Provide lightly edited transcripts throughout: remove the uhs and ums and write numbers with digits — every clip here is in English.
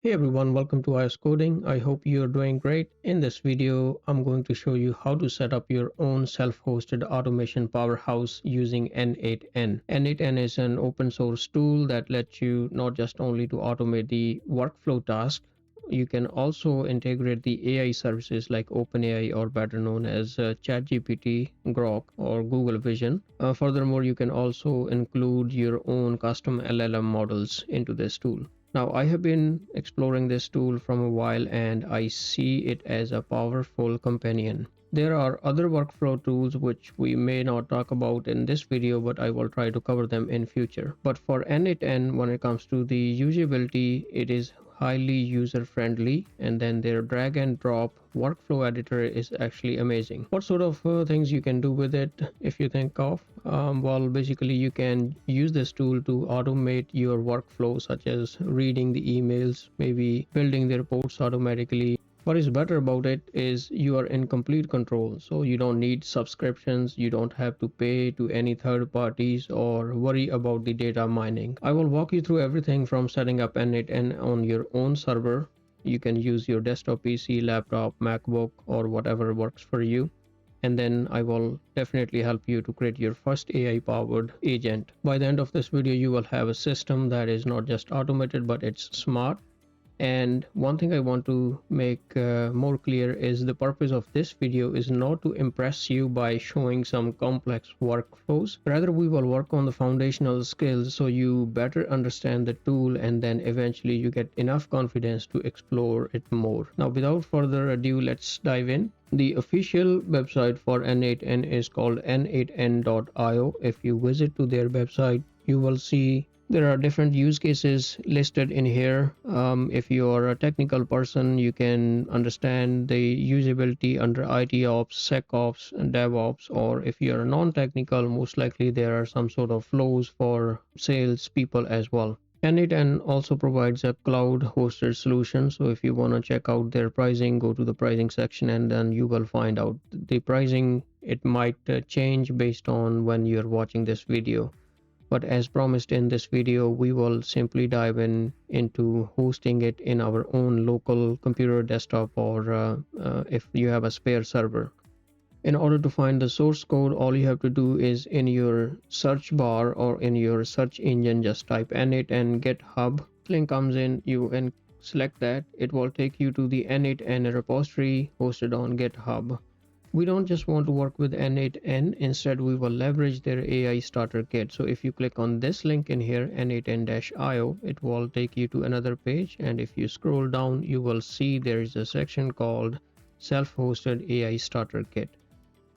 Hey everyone, welcome to iOS Coding. I hope you're doing great. In this video, I'm going to show you how to set up your own self-hosted automation powerhouse using n8n. n8n is an open source tool that lets you not just only to automate the workflow task, you can also integrate the AI services like OpenAI or better known as ChatGPT, Groq or Google Vision. Furthermore, you can also include your own custom LLM models into this tool. Now, I have been exploring this tool from a while and I see it as a powerful companion. There are other workflow tools which we may not talk about in this video, but I will try to cover them in future. But for n8n, when it comes to the usability, it is highly user friendly, and then their drag and drop workflow editor is actually amazing. What sort of things you can do with it if you think of? Well, basically you can use this tool to automate your workflow, such as reading the emails, maybe building the reports automatically. What is better about it is you are in complete control, so you don't need subscriptions, you don't have to pay to any third parties or worry about the data mining. I will walk you through everything from setting up n8n on your own server. You can use your desktop PC, laptop, MacBook, or whatever works for you, and then I will definitely help you to create your first AI powered agent. By the end of this video, you will have a system that is not just automated, but it's smart. And one thing I want to make more clear is the purpose of this video is not to impress you by showing some complex workflows. Rather, we will work on the foundational skills so you better understand the tool, and then eventually you get enough confidence to explore it more. Now, without further ado, let's dive in. The official website for n8n is called n8n.io. If you visit to their website, you will see there are different use cases listed in here. If you are a technical person, you can understand the usability under IT ops, SecOps, and DevOps. Or if you are non-technical, most likely there are some sort of flows for sales people as well. n8n also provides a cloud hosted solution. So if you want to check out their pricing, go to the pricing section and then you will find out the pricing. It might change based on when you're watching this video. But as promised in this video, we will simply dive into hosting it in our own local computer desktop, or if you have a spare server. In order to find the source code, all you have to do is in your search bar or in your search engine, just type n8n GitHub. Link comes in, you can select that. It will take you to the n8n repository hosted on GitHub. We don't just want to work with n8n, instead we will leverage their AI starter kit. So if you click on this link in here, n8n-io, it will take you to another page, and if you scroll down you will see there is a section called self-hosted AI starter kit.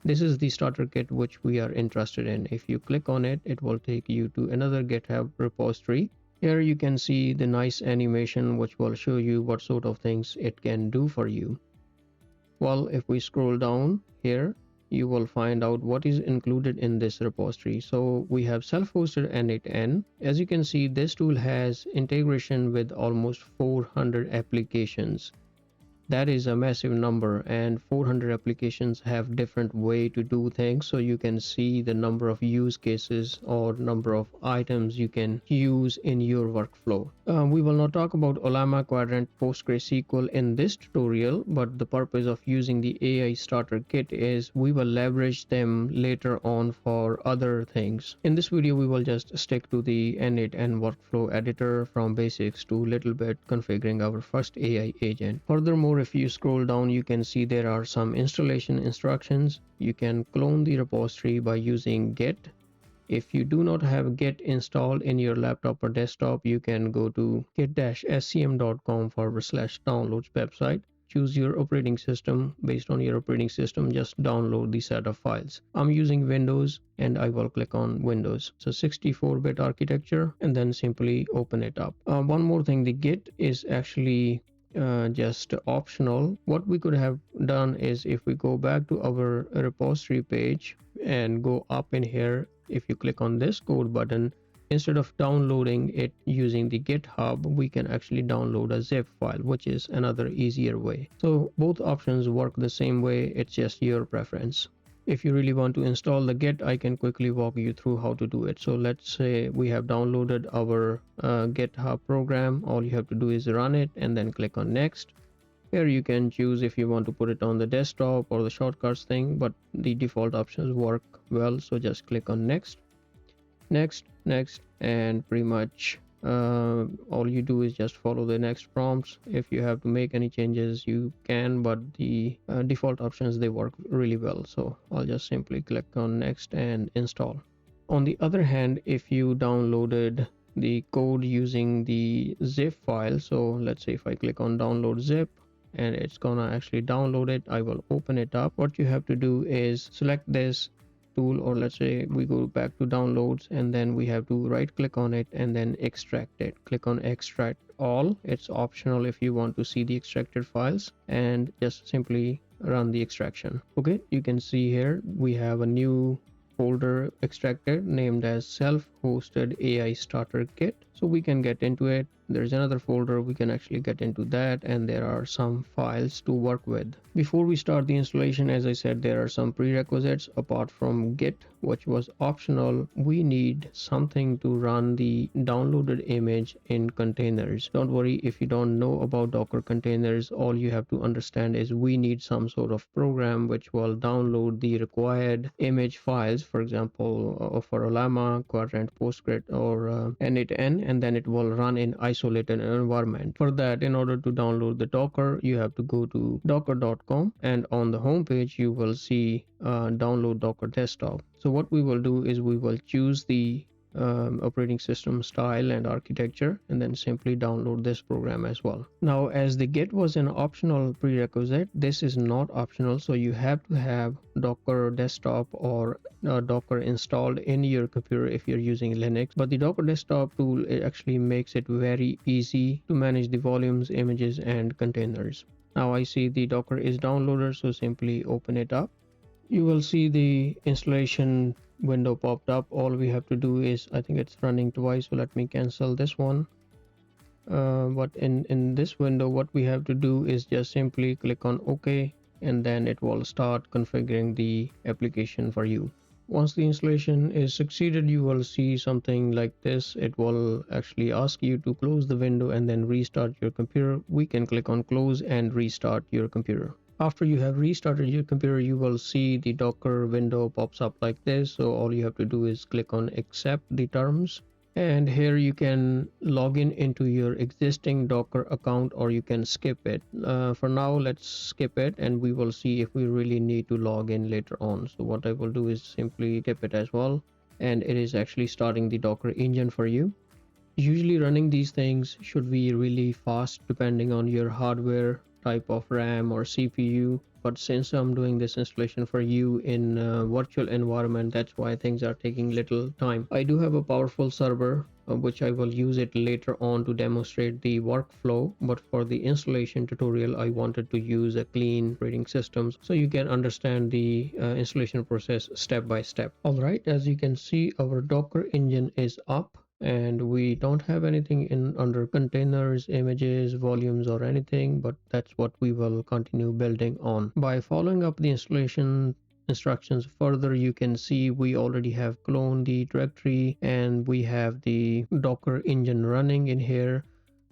This is the starter kit which we are interested in. If you click on it, it will take you to another GitHub repository. Here you can see the nice animation which will show you what sort of things it can do for you. Well, if we scroll down here, you will find out what is included in this repository. So we have self-hosted n8n. As you can see, this tool has integration with almost 400 applications. That is a massive number, and 400 applications have different way to do things, so you can see the number of use cases or number of items you can use in your workflow. We will not talk about Olama Quadrant PostgreSQL in this tutorial, but the purpose of using the AI starter kit is we will leverage them later on for other things. In this video, we will just stick to the n8n workflow editor from basics to little bit configuring our first AI agent. Furthermore, if you scroll down, you can see there are some installation instructions. You can clone the repository by using git. If you do not have git installed in your laptop or desktop, you can go to git-scm.com/downloads website. Choose your operating system. Based on your operating system, just download the set of files. I'm using Windows and I will click on Windows. So 64-bit architecture, and then simply open it up. One more thing, the git is actually just optional. What we could have done is, if we go back to our repository page and go up in here, if you click on this code button, instead of downloading it using the GitHub, we can actually download a zip file, which is another easier way. So both options work the same way, it's just your preference. If you really want to install the Git, I can quickly walk you through how to do it. So let's say we have downloaded our GitHub program. All you have to do is run it and then click on next. Here you can choose if you want to put it on the desktop or the shortcuts thing, but the default options work well. So just click on next, next, next, and pretty much all you do is just follow the next prompts. If you have to make any changes, you can, but the default options, they work really well. So I'll just simply click on next and install. On the other hand, if you downloaded the code using the zip file, so let's say if I click on download zip, and it's gonna actually download it, I will open it up. What you have to do is select this tool, or let's say we go back to downloads, and then we have to right click on it and then extract it. Click on extract all. It's optional if you want to see the extracted files, and just simply run the extraction. Okay, you can see here we have a new folder extracted named as self-hosted AI starter kit. So we can get into it. There's another folder, we can actually get into that, and there are some files to work with. Before we start the installation, as I said, there are some prerequisites. Apart from Git, which was optional, we need something to run the downloaded image in containers. Don't worry if you don't know about Docker containers. All you have to understand is we need some sort of program which will download the required image files, for example, for Llama, Quadrant, Postgres, or n8n, and then it will run in isolated environment. For that, in order to download the Docker, you have to go to docker.com, and on the home page you will see download Docker desktop. So what we will do is we will choose the operating system style and architecture, and then simply download this program as well. Now, as the Git was an optional prerequisite, this is not optional, so you have to have Docker desktop or Docker installed in your computer if you're using Linux. But the Docker desktop tool, it actually makes it very easy to manage the volumes, images, and containers. Now I see the Docker is downloaded, so simply open it up. You will see the installation window popped up. All we have to do is, I think it's running twice, so let me cancel this one. But in this window, what we have to do is just simply click on OK, and then it will start configuring the application for you. Once the installation is succeeded, you will see something like this. It will actually ask you to close the window and then restart your computer. We can click on close and restart your computer. After you have restarted your computer, you will see the Docker window pops up like this. So all you have to do is click on accept the terms, and here you can log in into your existing Docker account, or you can skip it. For now, let's skip it, and we will see if we really need to log in later on. So what I will do is simply skip it as well, and it is actually starting the Docker engine for you. Usually running these things should be really fast depending on your hardware type of RAM or CPU, but since I'm doing this installation for you in a virtual environment, that's why things are taking little time. I do have a powerful server which I will use it later on to demonstrate the workflow, but for the installation tutorial I wanted to use a clean operating system so you can understand the installation process step by step. Alright, as you can see, our Docker engine is up, and we don't have anything in under containers, images, volumes, or anything, but that's what we will continue building on. By following up the installation instructions further, you can see we already have cloned the directory and we have the Docker engine running in here.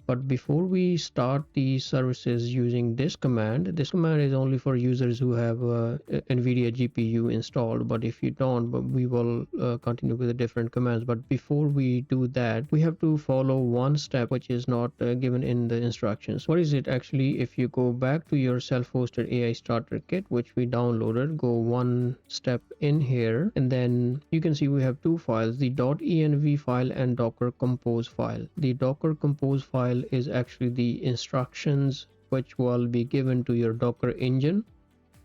But before we start the services using this command is only for users who have NVIDIA GPU installed. But if you don't, but we will continue with the different commands. But before we do that, we have to follow one step which is not given in the instructions. What is it actually? If you go back to your self-hosted AI starter kit, which we downloaded, go one step in here, and then you can see we have two files, the .env file and Docker compose file. The Docker compose file is actually the instructions which will be given to your Docker engine.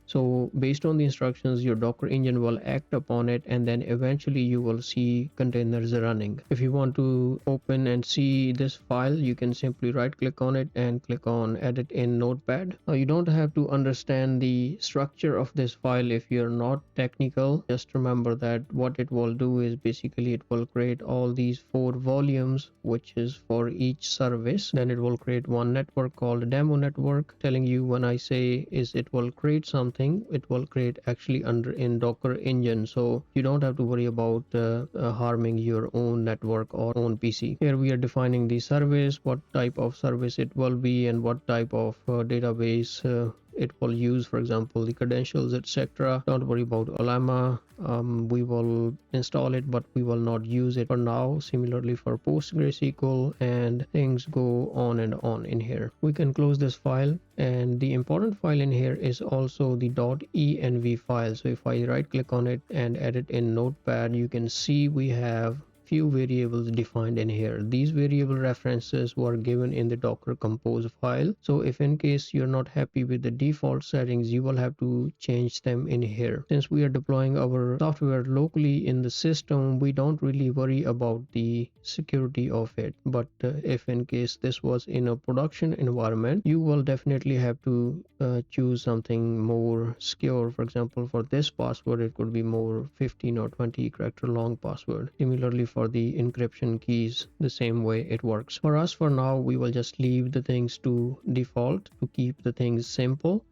So based on the instructions, your Docker engine will act upon it, and then eventually you will see containers running. If you want to open and see this file, you can simply right click on it and click on edit in notepad. Now you don't have to understand the structure of this file if you're not technical. Just remember that what it will do is basically it will create all these 4 volumes which is for each service. Then it will create one network called demo network. Telling you when I say is it will create something, thing, it will create actually under in Docker engine, so you don't have to worry about harming your own network or own PC. Here we are defining the service, what type of service it will be, and what type of database it will use, for example the credentials, etc. Don't worry about Olama. We will install it, but we will not use it for now. Similarly for PostgreSQL, and things go on and on in here. We can close this file, and the important file in here is also the .env file. So if I right click on it and edit in Notepad, you can see we have few variables defined in here. These variable references were given in the Docker Compose file. So if in case you're not happy with the default settings, you will have to change them in here. Since we are deploying our software locally in the system, we don't really worry about the security of it. But if in case this was in a production environment, you will definitely have to choose something more secure. For example, for this password, it could be more 15 or 20 character long password. Similarly for the encryption keys, the same way it works. For us, for now, we will just leave the things to default to keep the things simple,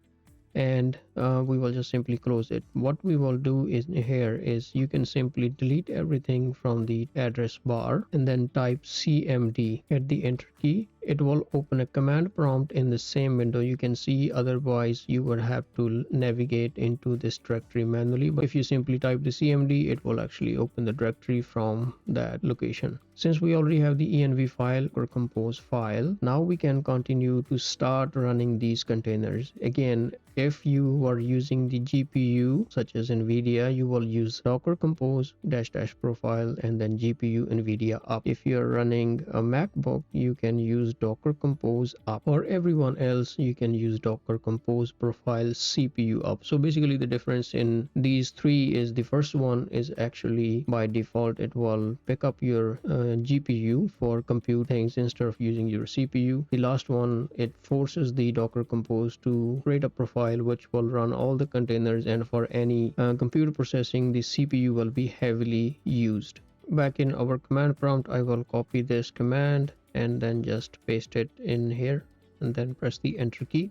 and we will just simply close it. What we will do is here is you can simply delete everything from the address bar and then type cmd at the enter key. It will open a command prompt in the same window. You can see, otherwise you would have to navigate into this directory manually, but if you simply type the cmd, it will actually open the directory from that location. Since we already have the env file or compose file, now we can continue to start running these containers. Again, if you are using the GPU such as NVIDIA, you will use Docker Compose -- profile and then GPU NVIDIA up. If you're running a MacBook, you can use Docker Compose up, or everyone else you can use Docker Compose profile CPU up. So basically the difference in these three is the first one is actually by default it will pick up your GPU for compute things instead of using your CPU. The last one, it forces the Docker Compose to create a profile which will run all the containers, and for any computer processing, the CPU will be heavily used. Back in our command prompt, I will copy this command and then just paste it in here and then press the enter key.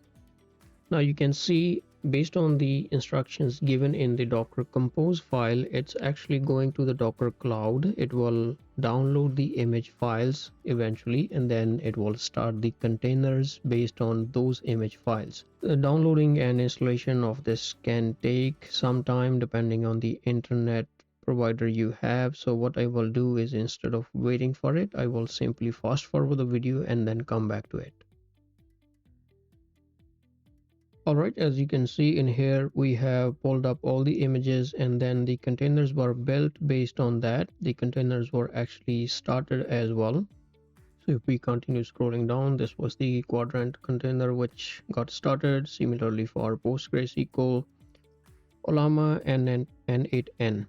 Now you can see, based on the instructions given in the Docker Compose file, it's actually going to the Docker cloud. It will download the image files eventually, and then it will start the containers based on those image files. The downloading and installation of this can take some time depending on the internet provider you have. So what I will do is, instead of waiting for it, I will simply fast forward the video and then come back to it. Alright, as you can see in here, we have pulled up all the images, and then the containers were built based on that. The containers were actually started as well. So if we continue scrolling down, this was the quadrant container which got started. Similarly for PostgreSQL, Olama, and n8n.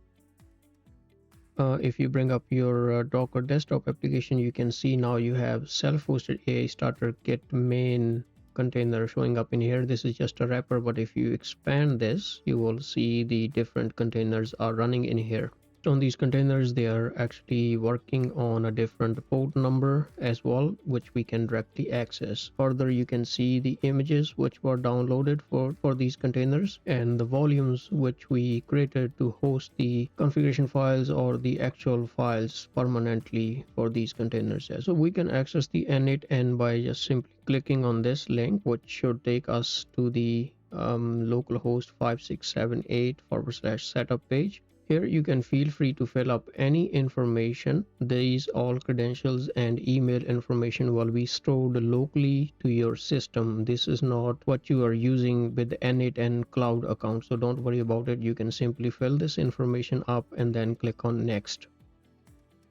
If you bring up your Docker desktop application, you can see now you have self-hosted AI starter kit main container showing up in here. This is just a wrapper, but if you expand this, you will see the different containers are running in here. On these containers, they are actually working on a different port number as well, which we can directly access. Further, you can see the images which were downloaded for these containers, and the volumes which we created to host the configuration files or the actual files permanently for these containers. So we can access the n8n by just simply clicking on this link, which should take us to the localhost 5678/setup page. Here you can feel free to fill up any information. These all credentials and email information will be stored locally to your system. This is not what you are using with the n8n cloud account, so don't worry about it. You can simply fill this information up and then click on next.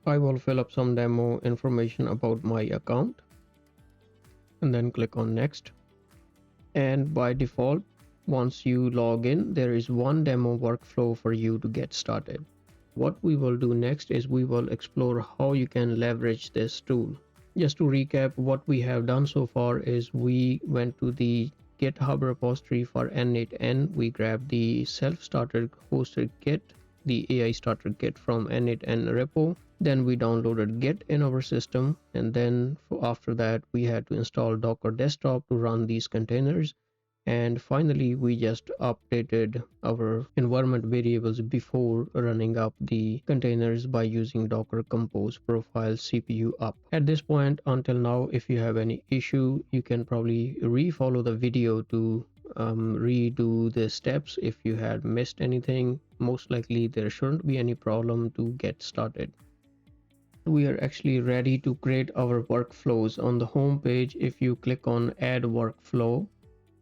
I will fill up some demo information about my account and then click on next. And by default, once you log in, there is one demo workflow for you to get started. What we will do next is we will explore how you can leverage this tool. Just to recap, what we have done so far is we went to the GitHub repository for n8n. We grabbed the self-starter hosted kit, the AI starter kit from n8n repo. Then we downloaded Git in our system, and then after that we had to install Docker desktop to run these containers. And finally, we just updated our environment variables before running up the containers by using docker compose profile cpu up. At this point until now, if you have any issue, you can probably re-follow the video to redo the steps. If you had missed anything, most likely there shouldn't be any problem to get started. We are actually ready to create our workflows. On the home page, if you click on add workflow,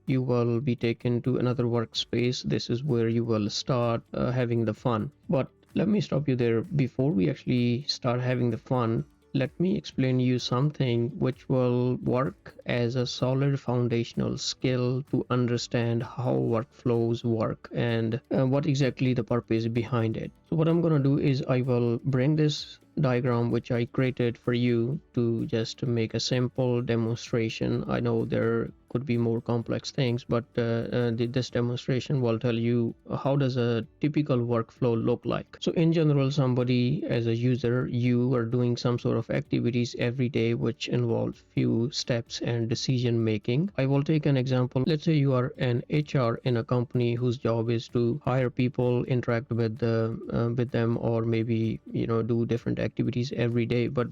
you will be taken to another workspace. This is where you will start having the fun. But let me stop you there. Before we actually start having the fun, let me explain you something which will work as a solid foundational skill to understand how workflows work and what exactly the purpose behind it. So what I'm going to do is I will bring this diagram which I created for you to just make a simple demonstration. I know there could be more complex things, but this demonstration will tell you how does a typical workflow look like. So in general, somebody as a user, you are doing some sort of activities every day which involve few steps and decision making. I will take an example. Let's say you are an HR in a company whose job is to hire people, interact with them, or maybe do different activities every day. But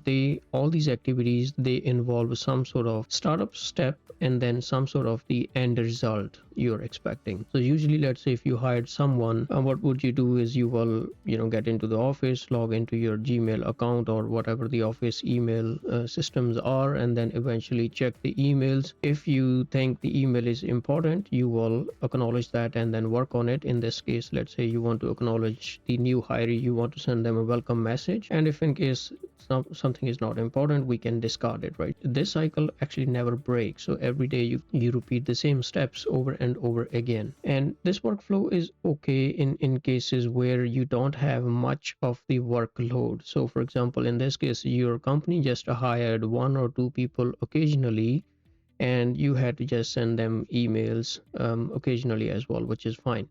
all these activities, they involve some sort of startup step and then some sort of the end result you're expecting. So usually, let's say if you hired someone, what would you do is you will get into the office, log into your Gmail account or whatever the office email systems are, and then eventually check the emails. If you think the email is important, you will acknowledge that and then work on it. In this case, let's say you want to acknowledge the new hire, you want to send them a welcome message, and if in case something is not important, we can discard it, right? This cycle actually never breaks. So every day you repeat the same steps over and over again. And this workflow is okay in cases where you don't have much of the workload. So for example, in this case, your company just hired one or two people occasionally, and you had to just send them emails occasionally as well, which is fine.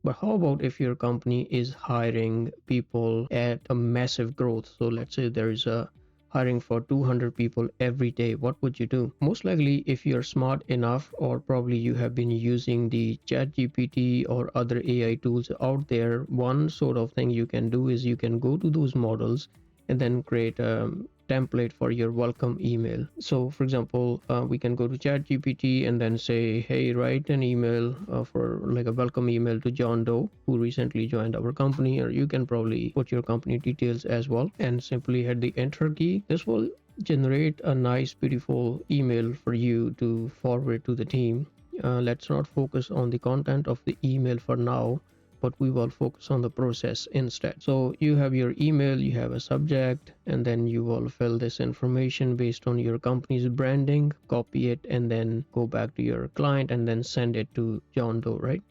But how about if your company is hiring people at a massive growth? So let's say there is a hiring for 200 people every day. What would you do? Most likely, if you're smart enough, or probably you have been using the ChatGPT or other AI tools out there, one sort of thing you can do is you can go to those models and then create a template for your welcome email. So for example, we can go to ChatGPT and then say, hey, write an email for like a welcome email to John Doe, who recently joined our company. Or you can probably put your company details as well and simply hit the enter key. This will generate a nice beautiful email for you to forward to the team. Let's not focus on the content of the email for now, but we will focus on the process instead. So you have your email, you have a subject, and then you will fill this information based on your company's branding, copy it, and then go back to your client and then send it to John Doe, right?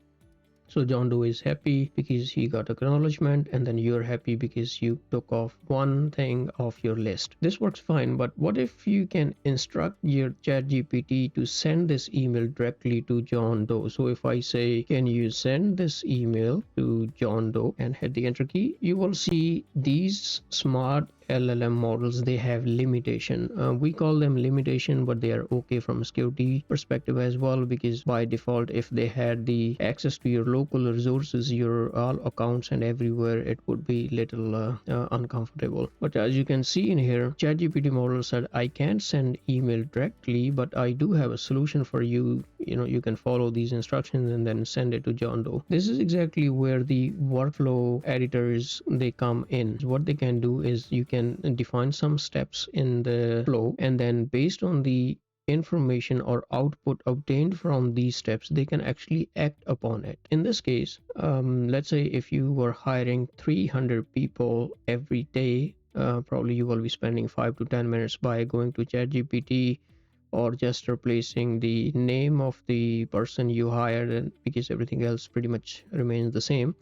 So John Doe is happy because he got acknowledgement, and then you're happy because you took off one thing off your list. This works fine, but what if you can instruct your ChatGPT to send this email directly to John Doe? So if I say, can you send this email to John Doe, and hit the enter key, you will see these smart LLM models, they have limitation. We call them limitation, but they are okay from a security perspective as well, because by default, if they had the access to your local resources, your all accounts and everywhere, it would be little uncomfortable. But as you can see in here, ChatGPT model said, I can't send email directly, but I do have a solution for you. You can follow these instructions and then send it to John Doe. This is exactly where the workflow editors, they come in. What they can do is you can define some steps in the flow, and then based on the information or output obtained from these steps, they can actually act upon it. In this case, let's say if you were hiring 300 people every day, probably you will be spending 5 to 10 minutes by going to ChatGPT, or just replacing the name of the person you hired, and because everything else pretty much remains the same,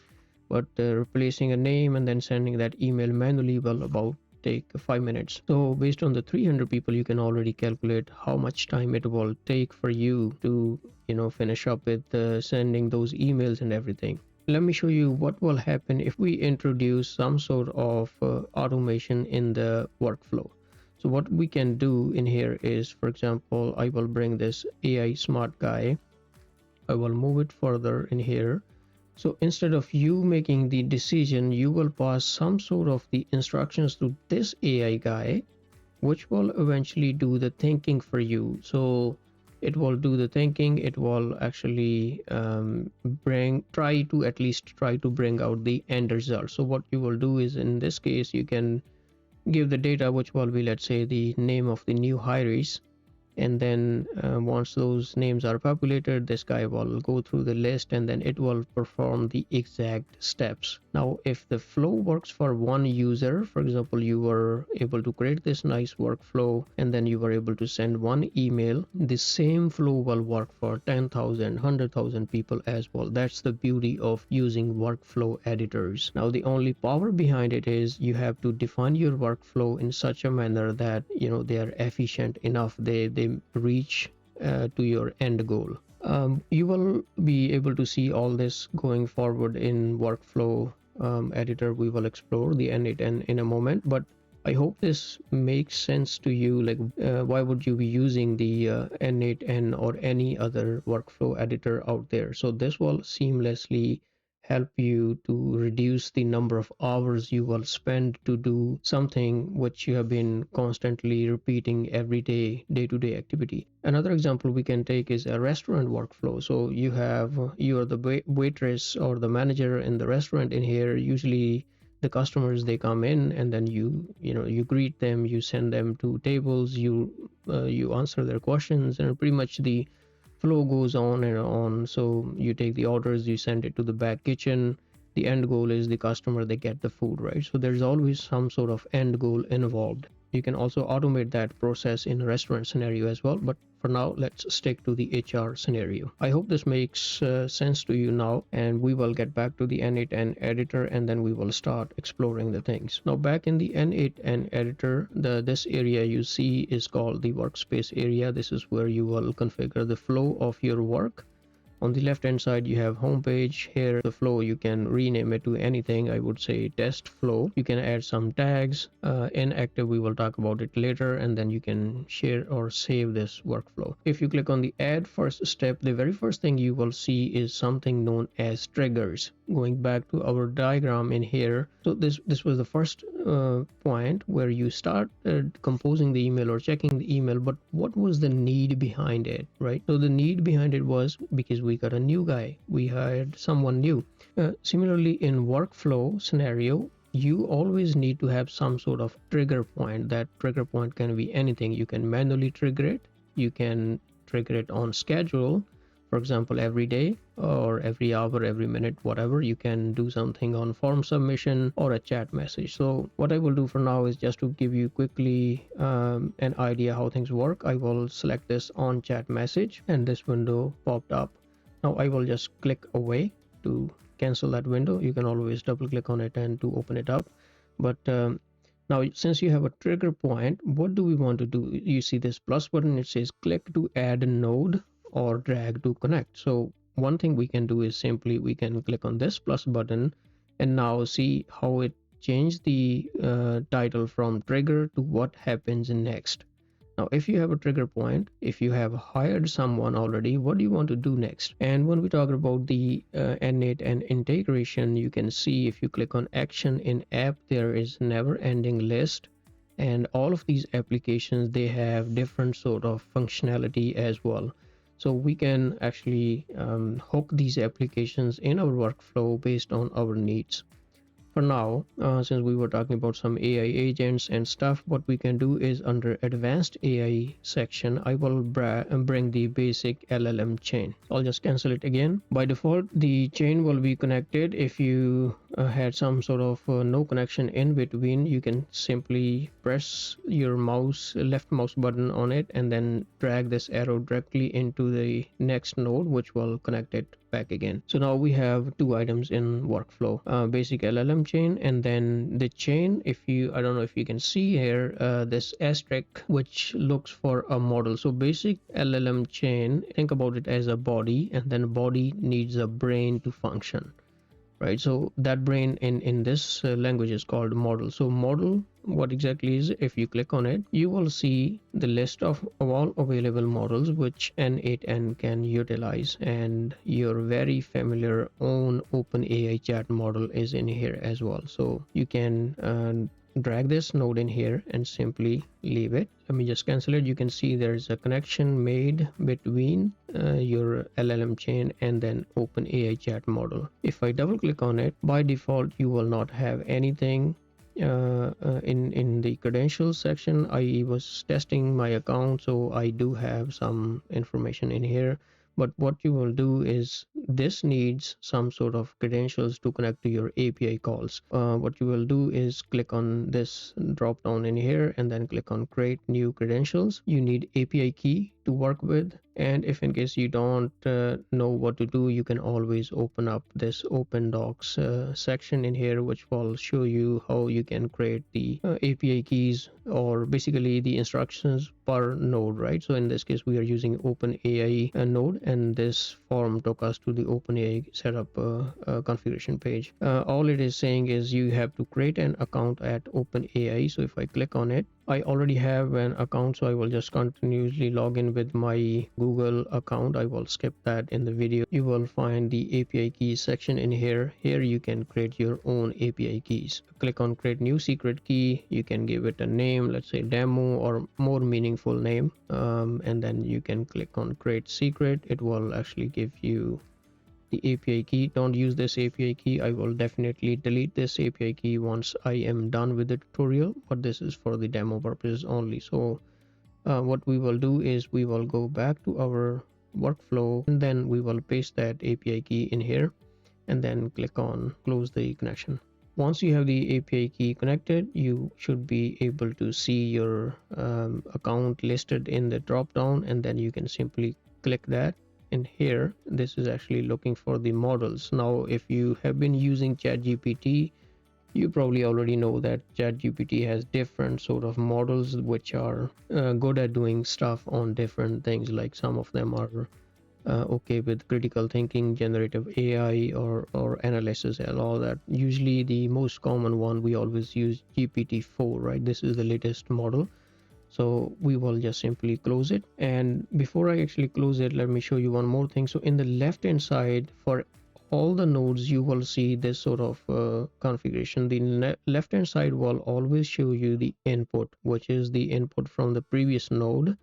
but replacing a name and then sending that email manually will about take 5 minutes. So based on the 300 people, you can already calculate how much time it will take for you to finish up with sending those emails and everything. Let me show you what will happen if we introduce some sort of automation in the workflow. So what we can do in here is, for example, I will bring this AI smart guy, I will move it further in here. So instead of you making the decision, you will pass some sort of the instructions to this AI guy, which will eventually do the thinking for you. So it will do the thinking, it will actually try to bring out the end result. So what you will do is, in this case, you can give the data, which will be, let's say, the name of the new hires, and then once those names are populated, this guy will go through the list and then it will perform the exact steps. Now if the flow works for one user, for example, you were able to create this nice workflow and then you were able to send one email, the same flow will work for 10,000 100,000 people as well. That's the beauty of using workflow editors. Now the only power behind it is you have to define your workflow in such a manner that they are efficient enough, they reach to your end goal. You will be able to see all this going forward in workflow editor. We will explore the n8n in a moment, but I hope this makes sense to you. Like, why would you be using the n8n or any other workflow editor out there? So this will seamlessly help you to reduce the number of hours you will spend to do something which you have been constantly repeating every day, day-to-day activity. Another example we can take is a restaurant workflow. So you are the waitress or the manager in the restaurant in here. Usually the customers, they come in and then you greet them, you send them to tables, you answer their questions, and pretty much the flow goes on and on. So you take the orders, you send it to the back kitchen. The end goal is the customer, they get the food, right? So there's always some sort of end goal involved. You can also automate that process in a restaurant scenario as well, but for now let's stick to the HR scenario. I hope this makes sense to you now, and we will get back to the n8n editor and then we will start exploring the things. Now back in the n8n editor, this area you see is called the workspace area. This is where you will configure the flow of your work. On the left hand side you have homepage. Here the flow, you can rename it to anything. I would say test flow. You can add some tags, inactive, we will talk about it later, and then you can share or save this workflow. If you click on the add first step, the very first thing you will see is something known as triggers. Going back to our diagram in here, so this was the first point where you start composing the email or checking the email, but what was the need behind it, right? So the need behind it was because we got a new guy, we hired someone new. Similarly, in workflow scenario, you always need to have some sort of trigger point. That trigger point can be anything. You can manually trigger it, you can trigger it on schedule, for example every day or every hour, every minute, whatever. You can do something on form submission or a chat message. So what I will do for now is just to give you quickly an idea how things work. I will select this on chat message and this window popped up. Now I will just click away to cancel that window. You can always double click on it and to open it up. But now since you have a trigger point, what do we want to do? You see this plus button, it says click to add a node or drag to connect. So one thing we can do is simply we can click on this plus button and now see how it changed the title from trigger to what happens next. Now if you have a trigger point, if you have hired someone already, what do you want to do next? And when we talk about the n8n integration, you can see if you click on action in app, there is never ending list, and all of these applications, they have different sort of functionality as well. So we can actually hook these applications in our workflow based on our needs. For now, since we were talking about some AI agents and stuff, what we can do is under advanced AI section, I will bring the basic LLM chain. I'll just cancel it again. By default, the chain will be connected. If you had some sort of no connection in between, you can simply press your left mouse button on it and then drag this arrow directly into the next node, which will connect it back again. So now we have two items in workflow, basic LLM chain and then the chain. I don't know if you can see here this asterisk which looks for a model. So basic LLM chain, think about it as a body, and then body needs a brain to function, right? So that brain in this language is called model. So model, what exactly is, if you click on it, you will see the list of all available models which n8n can utilize, and your very familiar own OpenAI chat model is in here as well. So you can drag this node in here and simply leave it. Let me just cancel it. You can see there's a connection made between your LLM chain and then OpenAI chat model. If I double click on it, by default you will not have anything in the credentials section. I was testing my account, so I do have some information in here, but what you will do is this needs some sort of credentials to connect to your API calls. What you will do is click on this drop down in here and then click on create new credentials. You need API key to work with, and if in case you don't know what to do, you can always open up this open docs section in here, which will show you how you can create the API keys, or basically the instructions per node, right? So in this case we are using OpenAI node, and this form took us to the OpenAI setup configuration page. All it is saying is you have to create an account at OpenAI. So if I click on it, I already have an account, so I will just continuously log in with my Google account. I will skip that in the video. You will find the API keys section in here. Here you can create your own API keys. Click on create new secret key. You can give it a name, let's say demo, or more meaningful name, and then you can click on create secret. It will actually give you the API key. Don't use this API key. I will definitely delete this API key once I am done with the tutorial, but this is for the demo purposes only. So what we will do is we will go back to our workflow, and then we will paste that API key in here and then click on close the connection. Once you have the API key connected, you should be able to see your account listed in the drop down, and then you can simply click that. In here, this is actually looking for the models. Now if you have been using ChatGPT, you probably already know that ChatGPT has different sort of models which are good at doing stuff on different things. Like some of them are okay with critical thinking, generative AI, or analysis and all that. Usually the most common one, we always use GPT-4, right? This is the latest model. So we will just simply close it. And before I actually close it, let me show you one more thing. So in the left hand side, for all the nodes, you will see this sort of configuration. The left hand side will always show you the input, which is the input from the previous node,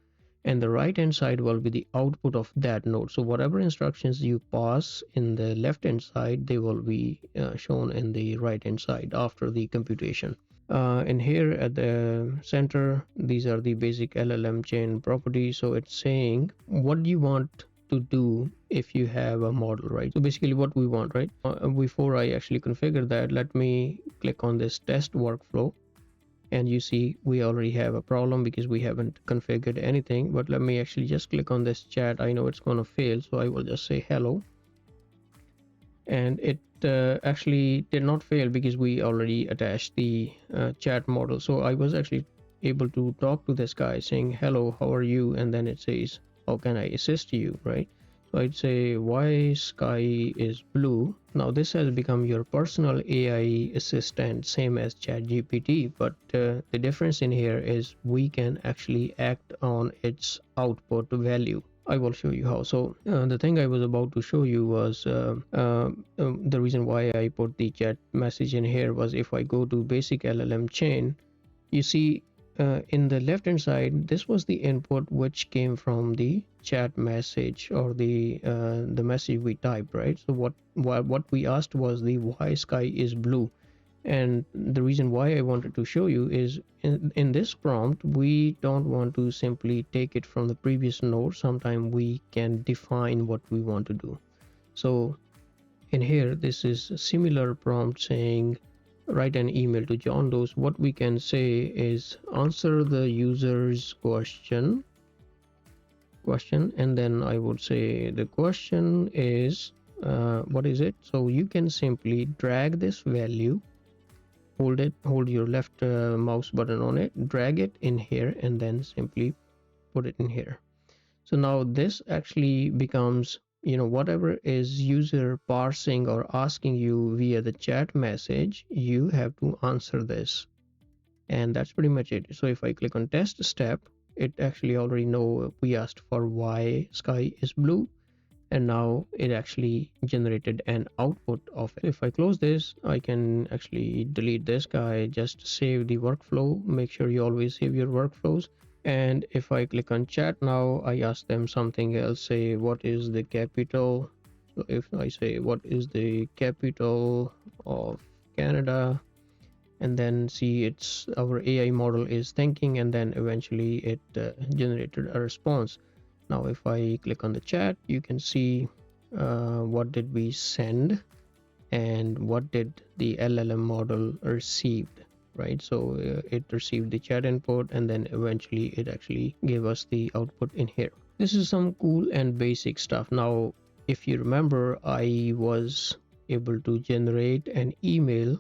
and the right hand side will be the output of that node. So whatever instructions you pass in the left hand side, they will be shown in the right hand side after the computation. In here at the center, these are the basic LLM chain properties. So it's saying what do you want to do if you have a model, right? So basically what we want, right? Before I actually configure that, let me click on this test workflow, and you see we already have a problem because we haven't configured anything. But let me actually just click on this chat. I know it's gonna fail, so I will just say hello, and it actually did not fail because we already attached the chat model. So I was actually able to talk to this guy saying hello, how are you, and then it says how can I assist you, right? So I'd say why sky is blue. Now this has become your personal AI assistant, same as ChatGPT, but the difference in here is we can actually act on its output value. I will show you how. So the thing I was about to show you was the reason why I put the chat message in here was if I go to basic LLM chain, you see in the left hand side, this was the input which came from the chat message, or the message we typed, right? So what we asked was the why sky is blue. And the reason why I wanted to show you is in this prompt, we don't want to simply take it from the previous node. Sometimes we can define what we want to do. So in here, this is a similar prompt saying write an email to John Doe's. What we can say is answer the user's question, and then I would say the question is what is it? So you can simply drag this value, hold your left mouse button on it, drag it in here, and then simply put it in here. So now this actually becomes whatever is user parsing or asking you via the chat message, you have to answer this. And that's pretty much it. So if I click on test step, it actually already know we asked for why sky is blue, and now it actually generated an output of it. If I close this, I can actually delete this guy, just save the workflow. Make sure you always save your workflows. And if I click on chat now, I ask them something else, say what is the capital. So if I say what is the capital of Canada, and then see it's our AI model is thinking, and then eventually it generated a response. Now if I click on the chat, you can see what did we send and what did the LLM model received, right? So it received the chat input, and then eventually it actually gave us the output in here. This is some cool and basic stuff. Now if you remember, I was able to generate an email,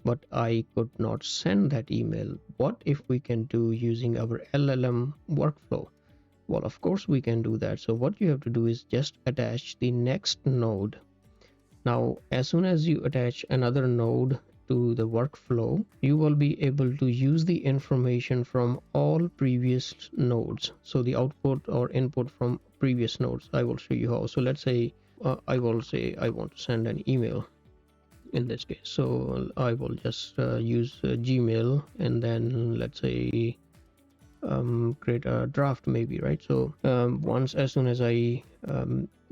but I could not send that email. What if we can do using our LLM workflow? Well, of course we can do that. So what you have to do is just attach the next node. Now, as soon as you attach another node to the workflow, you will be able to use the information from all previous nodes. So the output or input from previous nodes. I will show you how. So let's say I will say I want to send an email in this case. So I will just use Gmail, and then let's say create a draft maybe, right? So once, as soon as I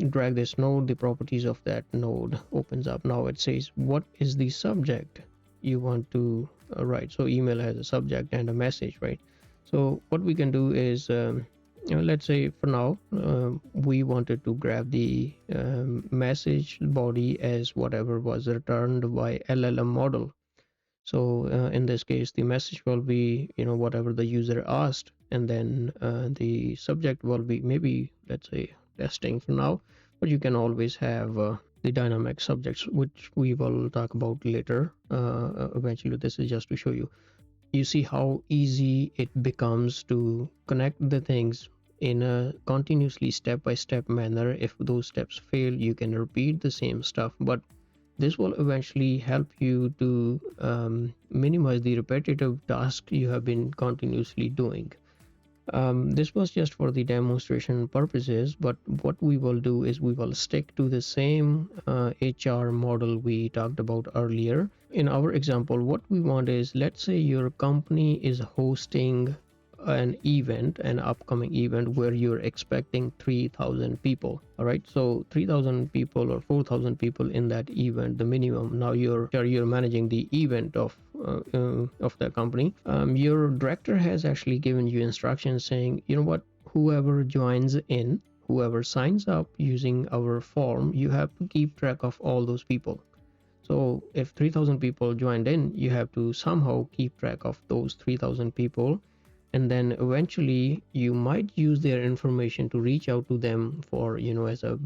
drag this node, the properties of that node opens up. Now it says what is the subject you want to write. So email has a subject and a message, right? So what we can do is let's say for now we wanted to grab the message body as whatever was returned by LLM model. So in this case, the message will be whatever the user asked, and then the subject will be maybe, let's say, testing for now. But you can always have the dynamic subjects, which we will talk about later. Eventually, this is just to show you. You see how easy it becomes to connect the things in a continuously step-by-step manner. If those steps fail, you can repeat the same stuff, but this will eventually help you to minimize the repetitive task you have been continuously doing. This was just for the demonstration purposes, but what we will do is we will stick to the same HR model we talked about earlier. In our example, what we want is, let's say your company is hosting an upcoming event where you're expecting 3,000 people. All right, so 3,000 people or 4,000 people in that event, the minimum. Now you're managing the event of the company. Your director has actually given you instructions saying, you know what, whoever joins in, whoever signs up using our form, you have to keep track of all those people. So if 3,000 people joined in, you have to somehow keep track of those 3,000 people, and then eventually you might use their information to reach out to them for as a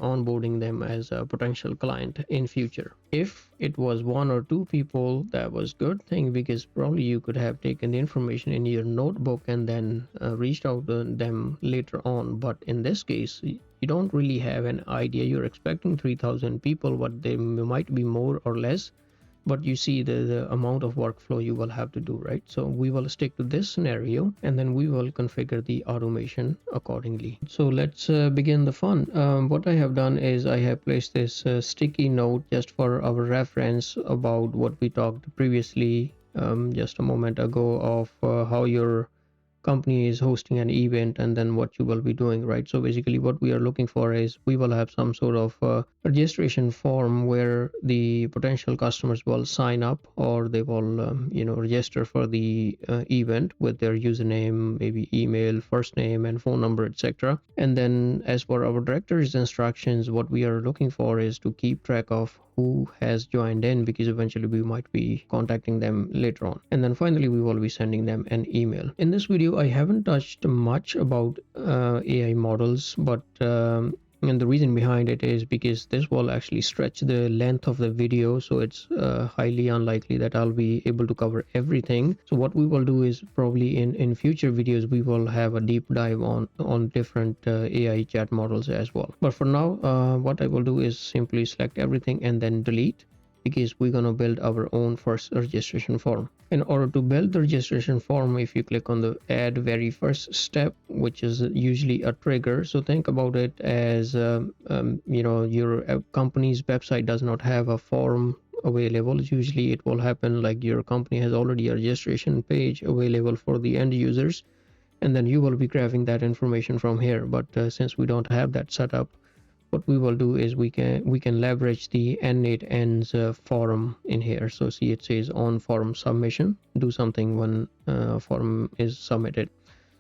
onboarding them as a potential client in future. If it was one or two people, that was good thing, because probably you could have taken the information in your notebook and then reached out to them later on. But in this case, you don't really have an idea. You're expecting 3,000 people, but they might be more or less, but you see the amount of workflow you will have to do, right? So we will stick to this scenario, and then we will configure the automation accordingly. So let's begin the fun. What I have done is I have placed this sticky note just for our reference about what we talked previously just a moment ago of how your company is hosting an event and then what you will be doing, right? So basically what we are looking for is we will have some sort of registration form where the potential customers will sign up, or they will register for the event with their username, maybe email, first name and phone number, etc. And then as for our director's instructions, what we are looking for is to keep track of who has joined in, because eventually we might be contacting them later on. And then finally we will be sending them an email. In this video I haven't touched much about AI models, but And the reason behind it is because this will actually stretch the length of the video, so it's highly unlikely that I'll be able to cover everything. So what we will do is probably in future videos we will have a deep dive on different AI chat models as well. But for now, what I will do is simply select everything and then delete, because we're going to build our own first registration form. In order to build the registration form, if you click on the add very first step, which is usually a trigger, so think about it as your company's website does not have a form available. Usually it will happen like your company has already a registration page available for the end users, and then you will be grabbing that information from here. But since we don't have that set up, what we will do is we can leverage the n8n's forum in here. So see, it says on forum submission, do something when forum is submitted.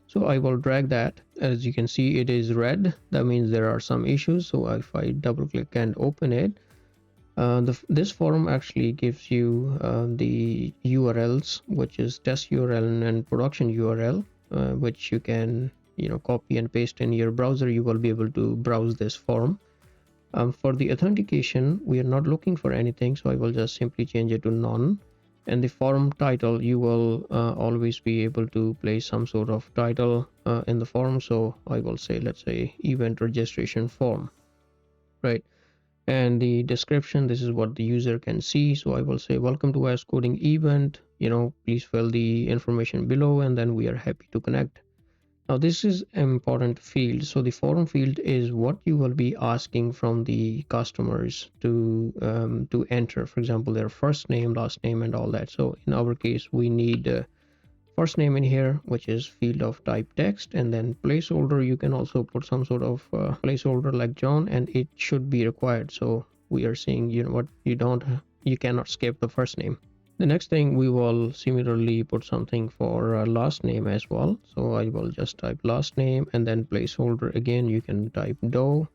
So I will drag that. As you can see, it is red. That means there are some issues. So if I double click and open it, this forum actually gives you the URLs, which is test URL and production URL, which you can copy and paste in your browser. You will be able to browse this forum. For the authentication, we are not looking for anything, so I will just simply change it to none. And the forum title, you will always be able to place some sort of title in the forum. So I will say, let's say event registration form, right? And the description, this is what the user can see. So I will say, welcome to AS Coding event, please fill the information below, and then we are happy to connect. Now this is an important field. So the forum field is what you will be asking from the customers to enter, for example, their first name, last name, and all that. So in our case, we need first name in here, which is field of type text, and then placeholder. You can also put some sort of placeholder like John, and it should be required. So we are saying, what, you cannot skip the first name. The next thing, we will similarly put something for last name as well. So I will just type last name and then placeholder. Again, you can type Doe.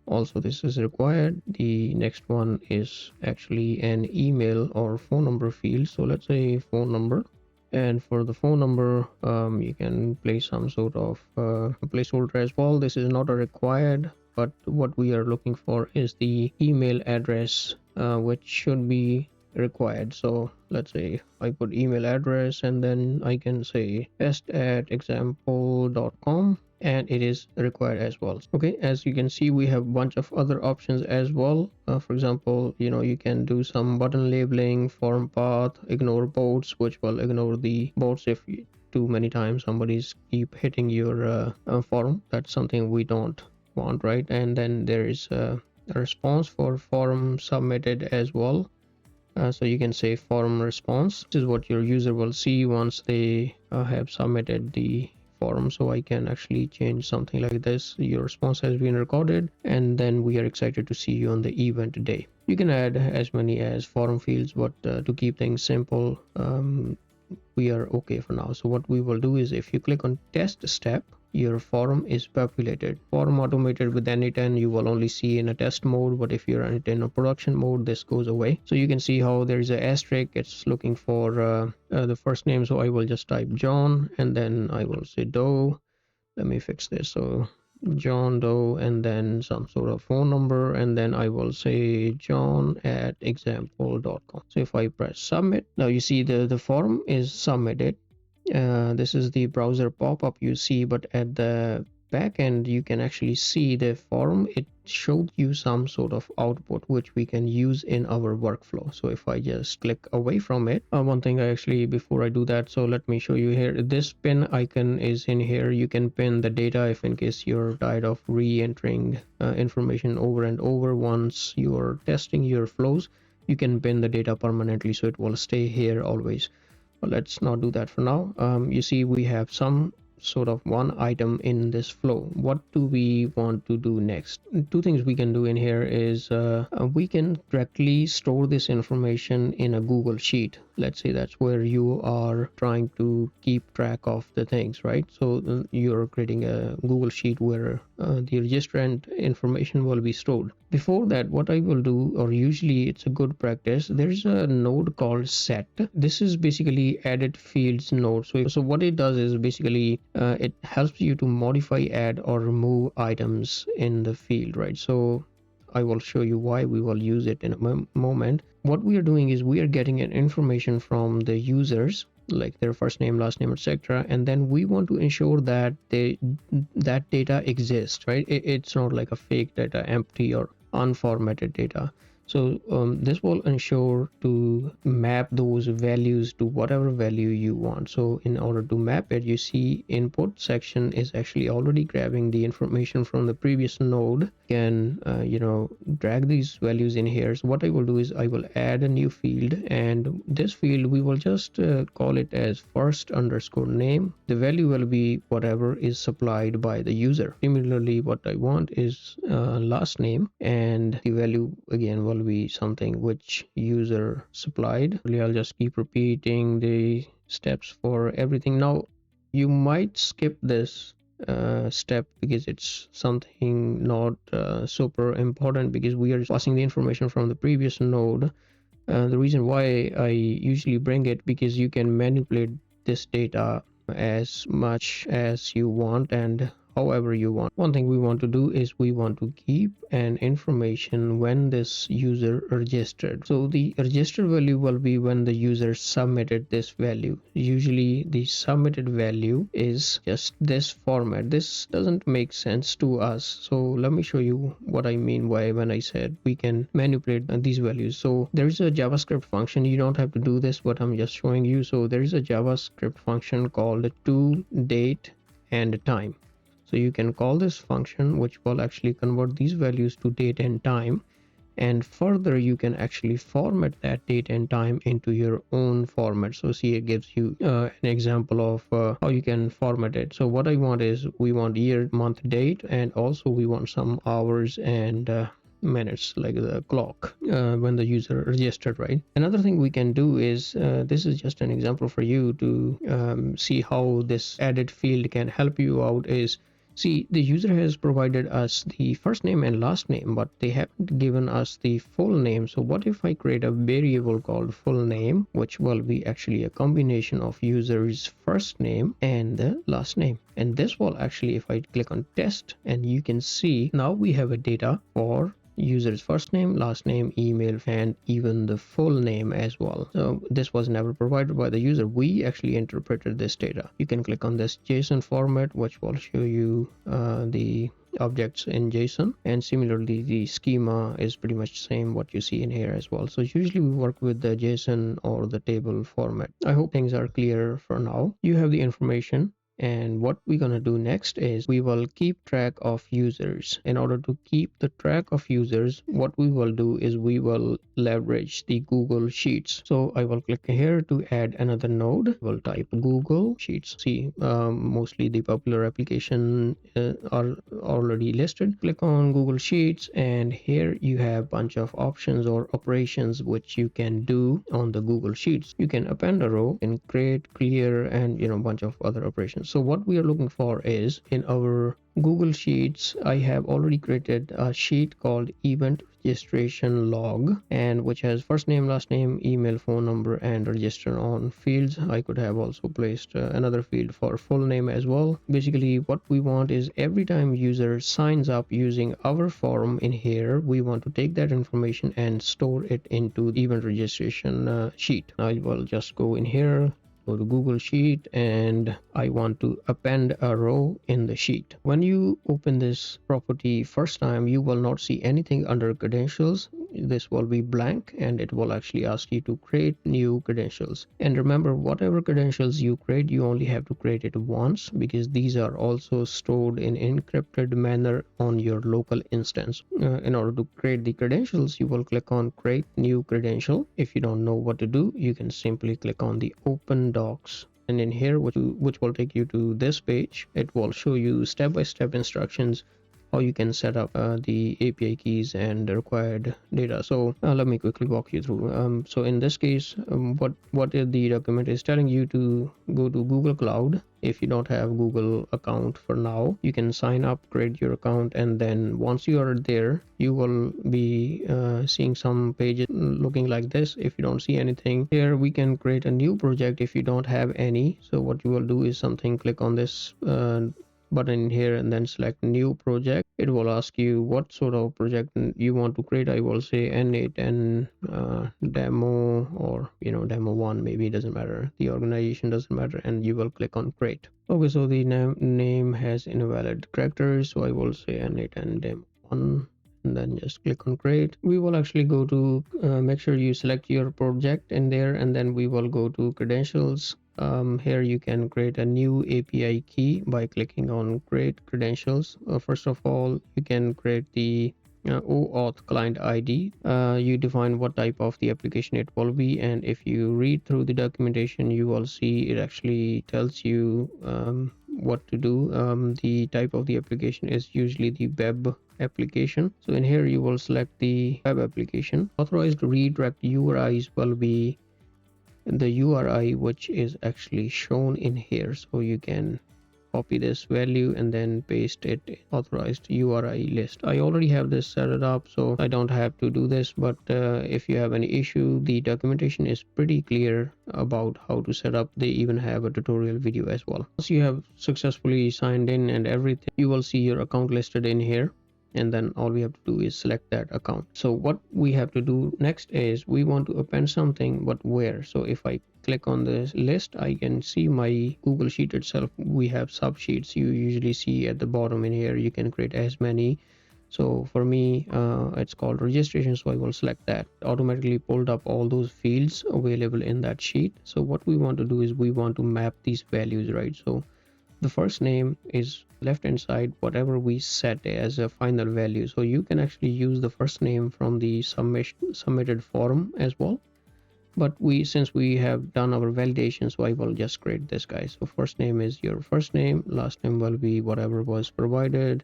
Also, this is required. The next one is actually an email or phone number field. So let's say phone number. And for the phone number, you can place some sort of placeholder as well. This is not a required, but what we are looking for is the email address, which should be required. So let's say I put email address, and then I can say test@example.com, and it is required as well. Okay, as you can see, we have a bunch of other options as well. For example, you can do some button labeling, form path, ignore bots, which will ignore the bots if too many times somebody's keep hitting your form. That's something we don't want, right? And then there is a response for form submitted as well. So you can say forum response. This is what your user will see once they have submitted the forum. So I can actually change something like this: your response has been recorded, and then we are excited to see you on the event day. You can add as many as forum fields, but to keep things simple, we are okay for now. So what we will do is, if you click on test step, your forum is populated. Forum automated with n8n, you will only see in a test mode, but if you're in a production mode, this goes away. So you can see how there is an asterisk. It's looking for the first name. So I will just type John, and then I will say Doe. Let me fix this. So John Doe, and then some sort of phone number, and then I will say john@example.com. So if I press submit, now you see the form is submitted. This is the browser pop-up you see, but at the back end you can actually see the form. It showed you some sort of output which we can use in our workflow. So if I just click away from it, one thing before I do that, so let me show you here. This pin icon is in here. You can pin the data if in case you're tired of re-entering information over and over. Once you're testing your flows, you can pin the data permanently, so it will stay here always. But let's not do that for now. You see, we have some sort of one item in this flow. What do we want to do next? Two things we can do in here is we can directly store this information in a Google Sheet. Let's say that's where you are trying to keep track of the things, right? So you're creating a Google Sheet where the registrant information will be stored. Before that, what I will do, or usually it's a good practice, there's a node called set. This is basically added fields node. So what it does is basically it helps you to modify, add or remove items in the field, right? So I will show you why we will use it in a moment. What we are doing is we are getting an information from the users, like their first name, last name, etc., and then we want to ensure that that data exists, right? It's not like a fake data, empty or unformatted data. So this will ensure to map those values to whatever value you want. So in order to map it, you see input section is actually already grabbing the information from the previous node. Can drag these values in here. So what I will do is I will add a new field, and this field we will just call it as first underscore name. The value will be whatever is supplied by the user. Similarly, what I want is last name, and the value again will be something which user supplied. I'll just keep repeating the steps for everything. Now you might skip this step because it's something not super important, because we are passing the information from the previous node. The reason why I usually bring it, because you can manipulate this data as much as you want and however you want. One thing we want to do is we want to keep an information when this user registered. So the registered value will be when the user submitted this value. Usually the submitted value is just this format. This doesn't make sense to us. So let me show you what I mean when I said we can manipulate these values. So there is a JavaScript function. You don't have to do this, but I'm just showing you. So there is a JavaScript function called to date and time. So you can call this function, which will actually convert these values to date and time, and further you can actually format that date and time into your own format. So see, it gives you an example of how you can format it. So what I want is we want year, month, date, and also we want some hours and minutes, like the clock when the user registered, right? Another thing we can do is this is just an example for you to see how this added field can help you out. Is, see, the user has provided us the first name and last name, but they haven't given us the full name. So what if I create a variable called full name, which will be actually a combination of user's first name and the last name? And this will actually, if I click on test, and you can see now we have a data for user's first name, last name, email, and even the full name as well. So this was never provided by the user. We actually interpreted this data. You can click on this JSON format, which will show you the objects in JSON, and similarly the schema is pretty much the same what you see in here as well. So usually we work with the JSON or the table format. I hope things are clear for now. You have the information. And what we're gonna do next is we will keep track of users. In order to keep the track of users, what we will do is we will leverage the Google Sheets. So I will click here to add another node. We'll type Google Sheets. See, mostly the popular application are already listed. Click on Google Sheets, and here you have a bunch of options or operations which you can do on the Google Sheets. You can append a row and create, clear, and a bunch of other operations. So what we are looking for is in our Google Sheets, I have already created a sheet called event registration log, and which has first name, last name, email, phone number, and register on fields. I could have also placed another field for full name as well. Basically what we want is every time user signs up using our form in here, we want to take that information and store it into the event registration sheet. I will just go in here, go to Google Sheet, and I want to append a row in the sheet. When you open this property first time, you will not see anything under credentials. This will be blank, and it will actually ask you to create new credentials. And remember, whatever credentials you create, you only have to create it once, because these are also stored in encrypted manner on your local instance. In order to create the credentials, you will click on create new credential. If you don't know what to do, you can simply click on the open docs, and in here which will take you to this page. It will show you step-by-step instructions how you can set up the API keys and the required data. So let me quickly walk you through. So in this case, what the document is telling you to go to Google Cloud. If you don't have Google account for now, you can sign up, create your account, and then once you are there, you will be seeing some pages looking like this. If you don't see anything here, we can create a new project if you don't have any. So what you will do is something, click on this button here and then select new project. It will ask you what sort of project you want to create. I will say n8n demo, or demo 1, maybe. It doesn't matter, the organization doesn't matter, and you will click on create. Okay, so the name has invalid characters, so I will say n8n demo 1 and then just click on create. We will actually go to make sure you select your project in there, and then we will go to credentials. Here you can create a new API key by clicking on create credentials. First of all, you can create the OAuth client ID. You define what type of the application it will be, and if you read through the documentation, you will see it actually tells you what to do. The type of the application is usually the web application. So in here you will select the web application. Authorized redirect URIs will be the URI which is actually shown in here. So you can copy this value and then paste it in authorized URI list. I already have this set it up, so I don't have to do this, but if you have any issue, the documentation is pretty clear about how to set up. They even have a tutorial video as well. Once you have successfully signed in and everything, you will see your account listed in here, and then all we have to do is select that account. So what we have to do next is we want to append something, but where? So if I click on this list, I can see my Google Sheet itself. We have sub sheets you usually see at the bottom. In here you can create as many. So for me, it's called registration, so I will select that. Automatically pulled up all those fields available in that sheet. So what we want to do is we want to map these values, right? So the first name is left hand side, whatever we set as a final value. So you can actually use the first name from the submitted form as well, but since we have done our validation, so I will just create this guy. So first name is your first name, last name will be whatever was provided.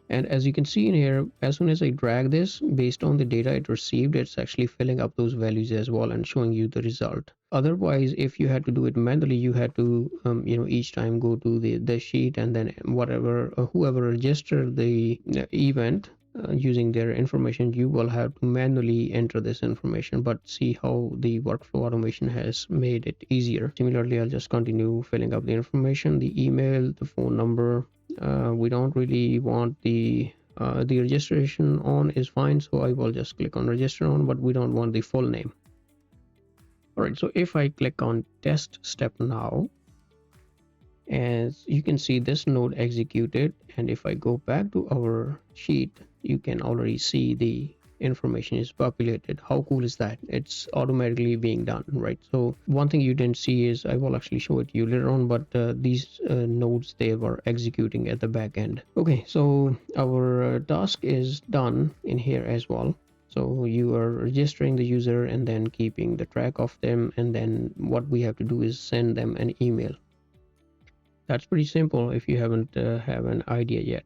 And as you can see in here, as soon as I drag this, based on the data it received, it's actually filling up those values as well and showing you the result. Otherwise, if you had to do it manually, you had to each time go to the sheet, and then whatever whoever registered the event using their information, you will have to manually enter this information. But see how the workflow automation has made it easier. Similarly, I'll just continue filling up the information, the email, the phone number. We don't really want the registration on is fine, so I will just click on register on, but we don't want the full name. All right, so if I click on test step now, as you can see, this node executed, and if I go back to our sheet, you can already see the information is populated. How cool is that? It's automatically being done, right? So one thing you didn't see is, I will actually show it to you later on, but these nodes, they were executing at the back end. Okay, so our task is done in here as well. So you are registering the user and then keeping the track of them, and then what we have to do is send them an email. That's pretty simple if you haven't have an idea yet.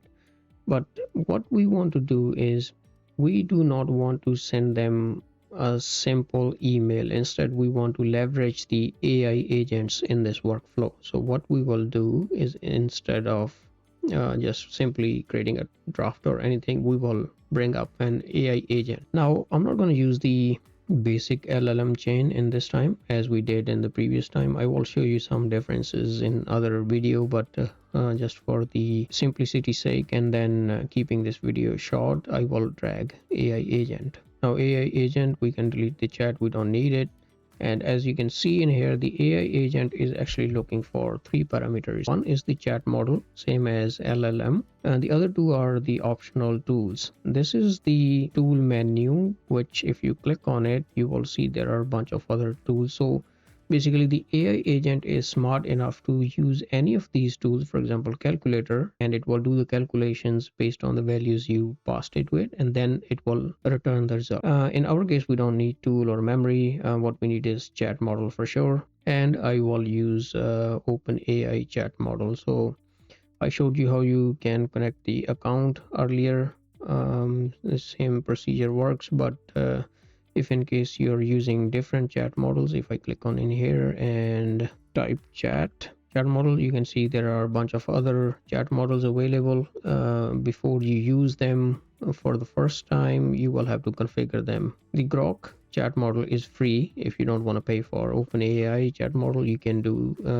But what we want to do is, we do not want to send them a simple email. Instead, we want to leverage the AI agents in this workflow. So what we will do is, instead of just simply creating a draft or anything, we will bring up an AI agent. Now, I'm not going to use the basic LLM chain in this time as we did in the previous time. I will show you some differences in other video, but just for the simplicity's sake, and then keeping this video short, I will drag AI agent. Now AI agent, we can delete the chat, we don't need it. And as you can see in here, the AI agent is actually looking for 3 parameters. One is the chat model, same as LLM, and the other 2 are the optional tools. This is the tool menu, which if you click on it, you will see there are a bunch of other tools. So basically, the AI agent is smart enough to use any of these tools, for example, calculator, and it will do the calculations based on the values you passed it with, and then it will return the result. In our case, we don't need tool or memory. What we need is chat model for sure, and I will use OpenAI chat model. So I showed you how you can connect the account earlier. The same procedure works, but if in case you're using different chat models, if I click on in here and type chat model, you can see there are a bunch of other chat models available. Before you use them for the first time, you will have to configure them. The Groq chat model is free. If you don't want to pay for OpenAI chat model, you can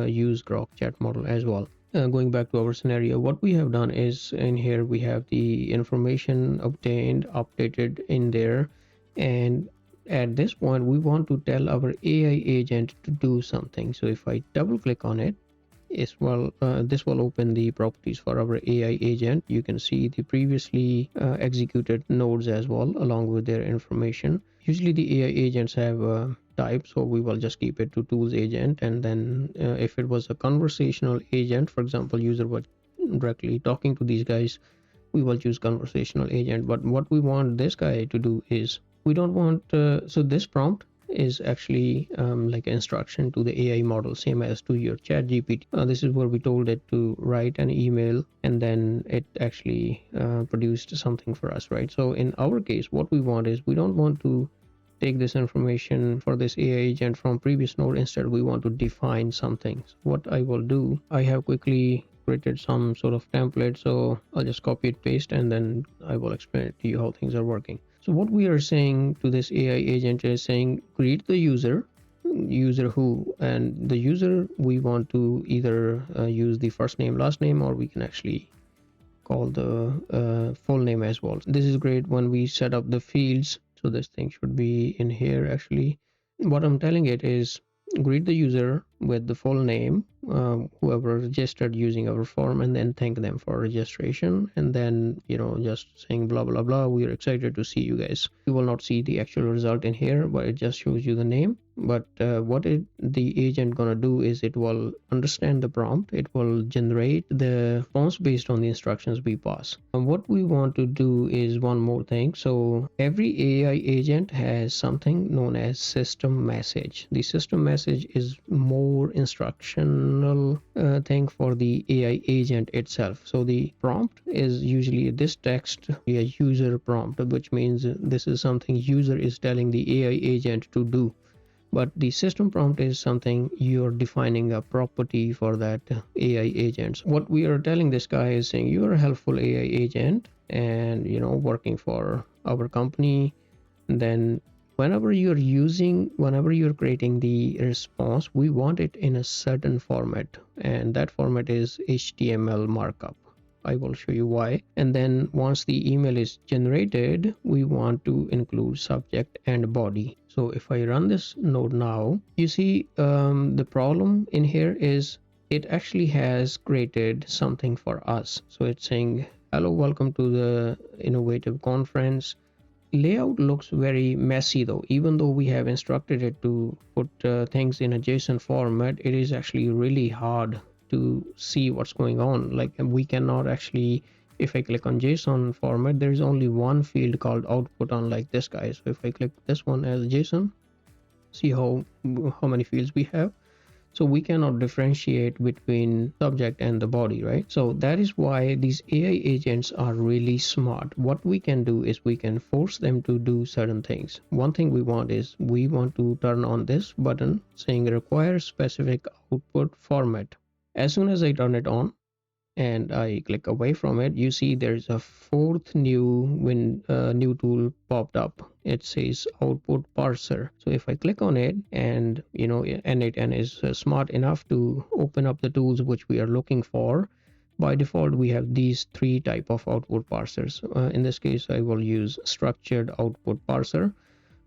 use Groq chat model as well. Going back to our scenario, what we have done is in here we have the information obtained updated in there, and at this point we want to tell our AI agent to do something. So if I double click on it, this will open the properties for our AI agent. You can see the previously executed nodes as well along with their information. Usually the AI agents have a type, so we will just keep it to tools agent, and then if it was a conversational agent, for example user was directly talking to these guys, we will choose conversational agent. But what we want this guy to do is we don't want so this prompt is actually like an instruction to the AI model, same as to your chat GPT. This is where we told it to write an email, and then it actually produced something for us, right? So in our case, what we want is we don't want to take this information for this AI agent from previous node. Instead, we want to define something. So what I will do, I have quickly created some sort of template, so I'll just copy it, paste, and then I will explain it to you how things are working. So what we are saying to this AI agent is saying create the user who, and the user we want to either use the first name last name, or we can actually call the full name as well. This is great when we set up the fields. So this thing should be in here actually. What I'm telling it is greet the user with the full name, whoever registered using our form, and then thank them for registration, and then just saying blah blah blah, we are excited to see you guys. You will not see the actual result in here, but it just shows you the name. But the agent gonna do is it will understand the prompt, it will generate the response based on the instructions we pass. And what we want to do is one more thing. So every AI agent has something known as system message. The system message is more instructional thing for the AI agent itself. So the prompt is usually this text, a user prompt, which means this is something user is telling the AI agent to do. But the system prompt is something you're defining a property for that AI agent. So what we are telling this guy is saying you're a helpful AI agent and working for our company. Then whenever you're creating the response, we want it in a certain format, and that format is HTML markup. I will show you why. And then once the email is generated, we want to include subject and body. So if I run this node now, you see the problem in here is it actually has created something for us. So it's saying hello, welcome to the innovative conference. Layout looks very messy though. Even though we have instructed it to put things in a JSON format, it is actually really hard to see what's going on. Like we cannot actually, if I click on JSON format, there is only one field called output, unlike this guy. So if I click this one as JSON, see how many fields we have. So we cannot differentiate between subject and the body, right? So that is why these AI agents are really smart. What we can do is we can force them to do certain things. One thing we want is we want to turn on this button saying require specific output format. As soon as I turn it on and I click away from it, you see there's a fourth new tool popped up. It says output parser. So if I click on it, and n8n is smart enough to open up the tools which we are looking for. By default, we have these three type of output parsers. In this case, I will use structured output parser,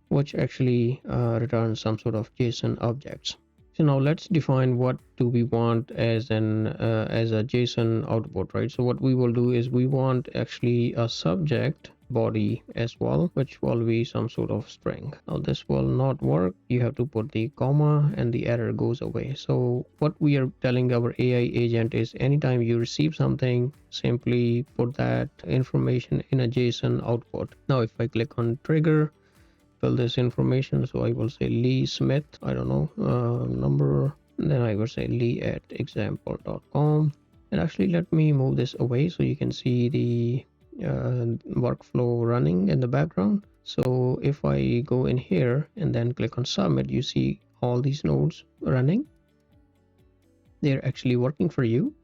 which actually returns some sort of JSON objects. So now let's define what do we want as a JSON output, right? So what we will do is we want actually a subject body as well, which will be some sort of string. Now this will not work. You have to put the comma and the error goes away. So what we are telling our AI agent is anytime you receive something, simply put that information in a JSON output. Now if I click on trigger, fill this information. So I will say Lee Smith, I don't know, number, then I will say Lee at example.com. And actually, let me move this away so you can see the workflow running in the background. So if I go in here and then click on submit, you see all these nodes running. They're actually working for you.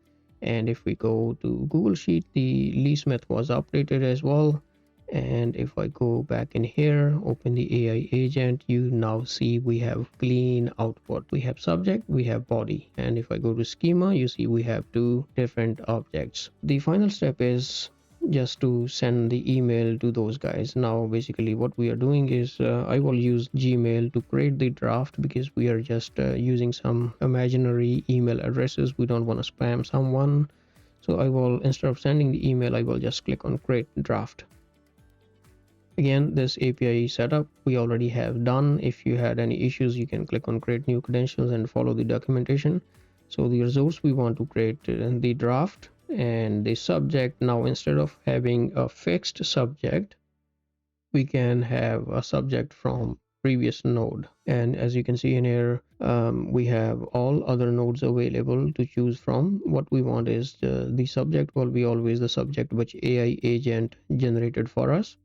And if we go to Google Sheet, the Lee Smith was updated as well. And if I go back in here, open the AI agent, you now see we have clean output. We have subject, we have body. And if I go to schema, you see we have two different objects. The final step is just to send the email to those guys. Now basically what we are doing is I will use Gmail to create the draft, because we are just using some imaginary email addresses. We don't want to spam someone. So I will, instead of sending the email, I will just click on create draft. Again, this API setup we already have done. If you had any issues, you can click on create new credentials and follow the documentation. So the resource we want to create in the draft, and the subject, now instead of having a fixed subject, we can have a subject from previous node. And as you can see in here, we have all other nodes available to choose from. What we want is the subject will be always the subject which AI agent generated for us.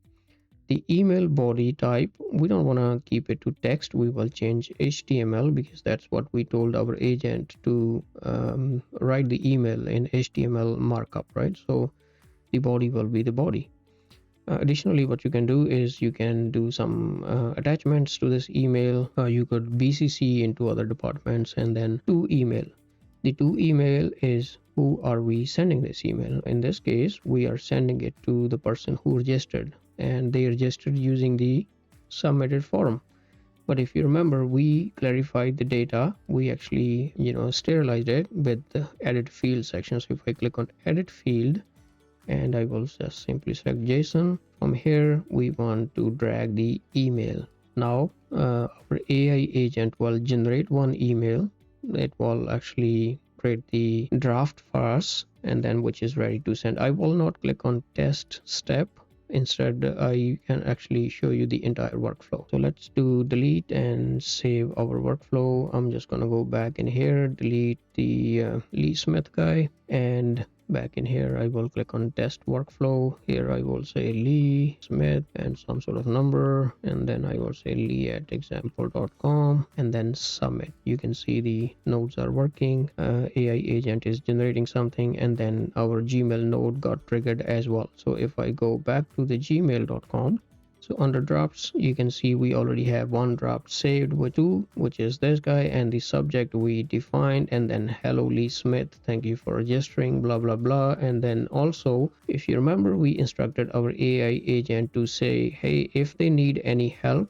The email body type, we don't want to keep it to text. We will change HTML, because that's what we told our agent to write the email in HTML markup, right? So the body will be the body. Additionally, what you can do is you can do some attachments to this email. You could BCC into other departments, and then to email. The to email is who are we sending this email. In this case, we are sending it to the person who registered, and they registered using the submitted form. But if you remember, we clarified the data. We actually sterilized it with the edit field section. So if I click on edit field, and I will just simply select JSON. From here we want to drag the email. Now our AI agent will generate one email. It will actually create the draft for us, and then which is ready to send. I will not click on test step. Instead, I can actually show you the entire workflow. So let's do delete and save our workflow. I'm just gonna go back in here, delete the Lee Smith guy, and back in here I will click on test workflow. Here I will say Lee Smith and some sort of number, and then I will say lee@example.com, and then submit. You can see the nodes are working. AI agent is generating something, and then our Gmail node got triggered as well. So if I go back to the gmail.com, so under drafts, you can see we already have one draft saved with two, which is this guy, and the subject we defined, and then hello Lee Smith, thank you for registering, blah blah blah. And then also, if you remember, we instructed our AI agent to say, hey, if they need any help,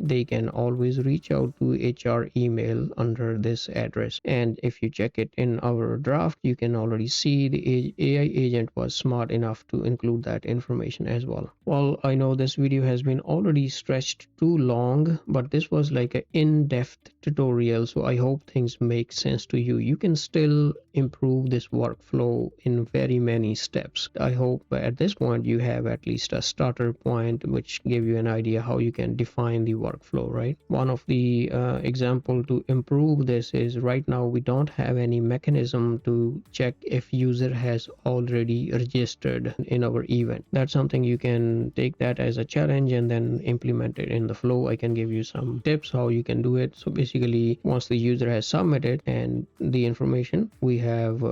they can always reach out to HR email under this address. And if you check it in our draft, you can already see the AI agent was smart enough to include that information as well. Well, I know this video has been already stretched too long, but this was like an in-depth tutorial, so I hope things make sense to you. You can still improve this workflow in very many steps. I hope at this point you have at least a starter point which give you an idea how you can define the workflow, right? One of the example to improve this is right now we don't have any mechanism to check if user has already registered in our event. That's something you can take that as a challenge and then implement it in the flow. I can give you some tips how you can do it. So basically, once the user has submitted and the information, we have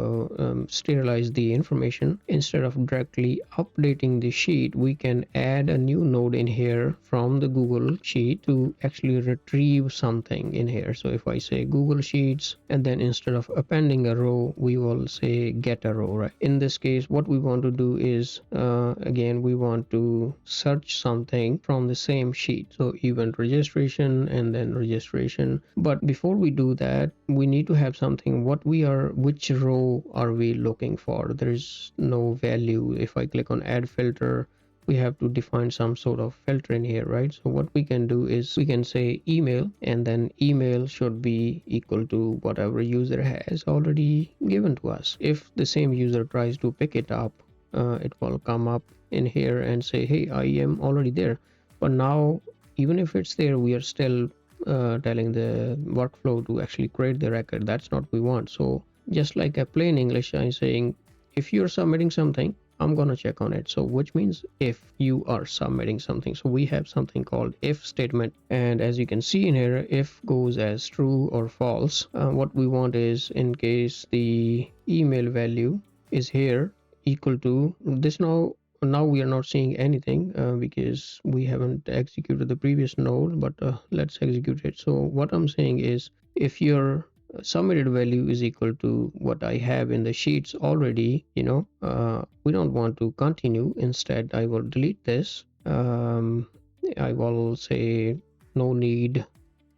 sterilized the information. Instead of directly updating the sheet, we can add a new node in here from the Google Sheet to actually retrieve something in here. So if I say Google Sheets, and then instead of appending a row, we will say get a row, right? In this case, what we want to do is again, we want to search something from the same sheet. So event registration and then registration. But before we do that, we need to have something which row are we looking for. There is no value. If I click on add filter, we have to define some sort of filter in here, right? So what we can do is we can say email, and then email should be equal to whatever user has already given to us. If the same user tries to pick it up, it will come up in here and say, hey, I am already there. But now, even if it's there, we are still telling the workflow to actually create the record. That's not what we want. So just like a plain English, I'm saying if you're submitting something, I'm gonna check on it. So which means if you are submitting something. So we have something called if statement, and as you can see in here, if goes as true or false. What we want is, in case the email value is here equal to this. Now we are not seeing anything because we haven't executed the previous node, but let's execute it. So what I'm saying is, if your submitted value is equal to what I have in the sheets already, we don't want to continue. Instead, I will delete this. I will say no need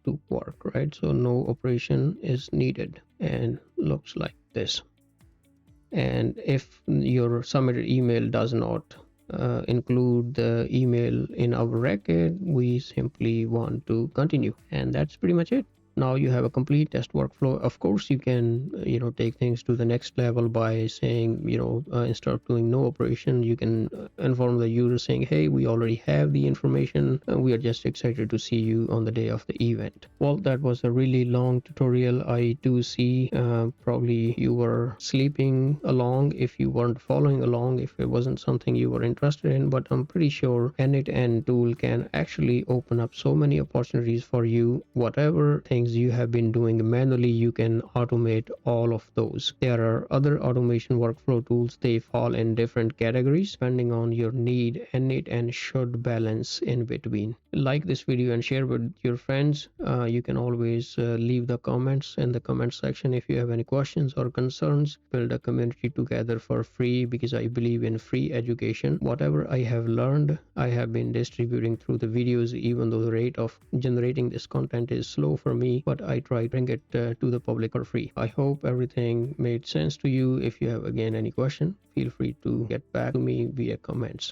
to work, right? So no operation is needed and looks like this. And if your submitted email does not include the email in our record, we simply want to continue, and that's pretty much it. Now you have a complete test workflow. Of course, you can take things to the next level by saying, instead of doing no operation, you can inform the user saying, hey, we already have the information, we are just excited to see you on the day of the event. Well, that was a really long tutorial. I do see probably you were sleeping along if you weren't following along, if it wasn't something you were interested in, but I'm pretty sure n8n tool can actually open up so many opportunities for you. Whatever things you have been doing manually, you can automate all of those. There are other automation workflow tools. They fall in different categories depending on your need. n8n should balance in between. Like this video and share with your friends. You can always leave the comments in the comment section if you have any questions or concerns. Build a community together for free, because I believe in free education. Whatever I have learned, I have been distributing through the videos, even though the rate of generating this content is slow for me, but I try to bring it to the public for free. I hope everything made sense to you. If you have again any question, feel free to get back to me via comments.